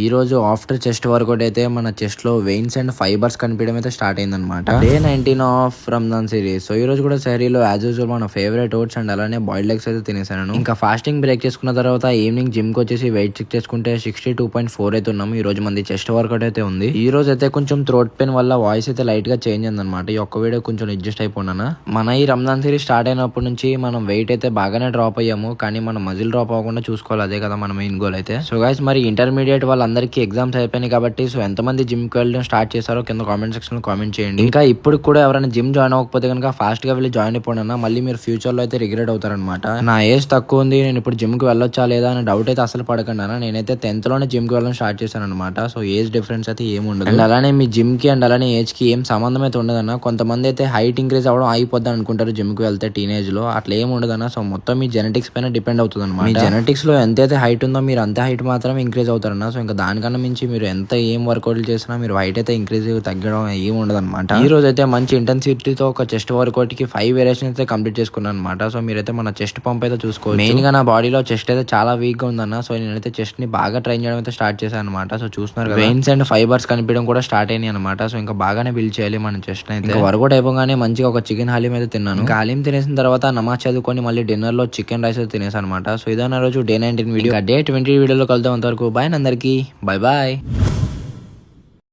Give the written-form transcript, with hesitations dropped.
ఈ రోజు after chest workout అయితే మన చెస్ట్ లో వెయిన్స్ అండ్ ఫైబర్స్ కనిపించడం అయితే స్టార్ట్ అయింది అనమాట. Day 19 of Ramzan series. So ఈ రోజు కూడా సహరీలో యాజ్ యూజువల్ మన ఫేవరెట్ ఓట్స్ అండ్ అలానే బాయిల్డ్ ఎగ్స్ అయితే తినేసాను. ఇంకా ఫాస్టింగ్ బ్రేక్ చేసుకున్న తర్వాత ఈవినింగ్ జిమ్ కి వచ్చేసి వెయిట్ చెక్ చేసుకుంటే 62.4 అయితే ఉన్నాము. ఈ రోజు మంది చెస్ట్ వర్కౌట్ అయితే ఉంది. ఈ రోజు అయితే కొంచెం థ్రోట్ పెయిన్ వల్ల వాయిస్ అయితే లైట్ గా చేంజ్ అయింది అనమాట. ఈ ఒక్క వీడియో కొంచెం అడ్జస్ట్ అయిపోయినా. మన ఈ రంజాన్ సిరీస్ స్టార్ట్ అయినప్పటి నుంచి మనం వెయిట్ అయితే బాగానే డ్రాప్ అయ్యాము, కానీ మన మజిల్ డ్రాప్ అవ్వకుండా చూసుకోవాలి. అదే కదా మన మెయిన్ గోల్ అయితే. సో గైస్, మరి ఇంటర్మీడియట్ వాళ్ళందరికీ ఎగ్జామ్స్ అయిపోయినాయి కాబట్టి సో ఎంతమంది జిమ్ కి వెళ్ళడం స్టార్ట్ చేశారో కింద కామెంట్ సెక్షన్ లో కామెంట్ చేయండి. ఇంకా ఇప్పుడు కూడా ఎవరైనా జిమ్ జాయిన్ అవ్వకపోతే కనుక ఫాస్ట్ గా వెళ్ళి జాయిన్ అయిపోయినా మళ్ళీ మీరు ఫ్యూచర్ లో అయితే రిగ్రెట్ అవుతారనమాట. నా ఏజ్ తక్కువ ఉంది, నేను ఇప్పుడు జిమ్ కి వెళ్ళొచ్చా లేదా అని డౌట్ అయితే అసలు పడకుండా. నేనైతే 10th లోనే జిమ్ కి వెళ్ళడం స్టార్ట్ చేశాను అనమాట. సో ఏజ్ డిఫరెన్స్ అయితే ఏమి ఉండదు. అండ్ అలానే మీ జిమ్ కి అండ్ అలానే ఏజ్ కి ఏం సంబంధం అయితే ఉండదన్న. కొంతమంది అయితే హైట్ ఇంక్రీజ్ అవ్వడం అయిపోద్ది అనుకుంటారు జిమ్ కి వెళ్తే టీనేజ్ లో. అట్లా ఏమి ఉండదన్న. సో మొత్తం మీ జెనెటిక్స్ పైన డిపెండ్ అవుతుంది అనమాట. మీ జెనెటిక్స్ లో ఎంతైతే హైట్ ఉందో మీరు అంతే హైట్ మాత్రం ఇంక్రీజ్ అవుతారన్న. సో ఇంకా దానికన్నా మించి మీరు ఎంత ఏం వర్కౌట్లు చేసినా మీరు హైట్ అయితే ఇంక్రీజ్ తగ్గడం ఏమి ఉండదు అనమాట. ఈ రోజు అయితే మంచి ఇంటెన్సిటీతో ఒక చెస్ట్ వర్కౌట్ కి 5 వేరియేషన్స్ అయితే కంప్లీట్ చేసుకున్నాను అనమాట. సో మీరైతే మన చెస్ట్ పంప్ అయితే చూసుకోవచ్చు. మెయిన్ గా నా బాడీలో చెస్ట్ అయితే చాలా వీక్ గా ఉందన్న. సో నేనైతే చెస్ట్ ని బాగా ట్రైన్ చేయడం అయితే స్టార్ట్ చేశాను అనమాట. సో చూస్తున్నారు కదా, వెయిన్స్ అండ్ ఫైబర్స్ కనిపించడం కూడా స్టార్ట్ అయినాయి అనమాట. సో ఇంకా బాగానే బిల్డ్ చేయాలి మన చెస్ట్ అయితే. వర్కౌట్ అయిపోగానే మంచిగా ఒక చికెన్ హలీం అయితే తిన్నాను. ఇంకా హలీం తినేసిన తర్వాత నమాజ్ చదువుకొని మళ్ళీ డిన్నర్ లో చికెన్ రైస్ అయితే తినేసాను అనమాట. సో ఇదన్న రోజు డే 19 వీడియో. డే 20 వీడియోలో కలుద్దాం. అంతవరకు బాయ్ అందరికి. Bye bye.